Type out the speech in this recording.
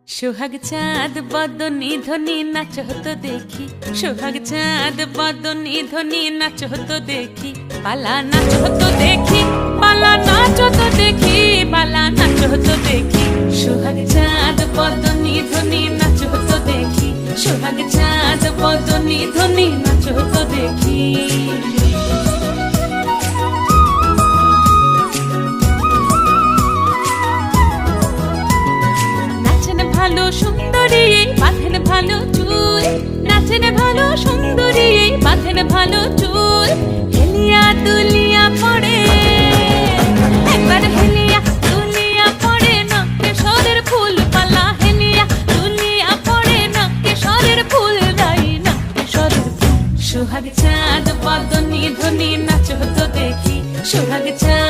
সোহাগ চাঁদ বদনি ধ্বনি নাচ হতো দেখি, সোহাগ চাঁদ বদনি ধ্বনি নাচ হতো দেখি, পালা নাচ হতো দেখি, পালা নাচ হতো দেখি, পালা নাচ হতো দেখি। সোহাগ চাঁদ বদনি ধ্বনি নাচ হতো দেখি, সোহাগ চাঁদ বদনি ধ্বনি নাচ হতো দেখি। ভালো সুন্দরী বাঁধেন ভালো চুল, নাচেন ভালো সুন্দরী বাঁধেন ভালো চুল, হেলিয়া দুলিয়া পড়ে একবার হেলিয়া দুলিয়া পড়ে না কেশরের ফুল পালা, হেলিয়া দুলিয়া পড়ে না কেশরের ফুল দাই না কেশরের ফুল। সোহাগ চাঁদ বদনি ধ্বনি নাচ হতো দেখি, সোহাগ চাঁদ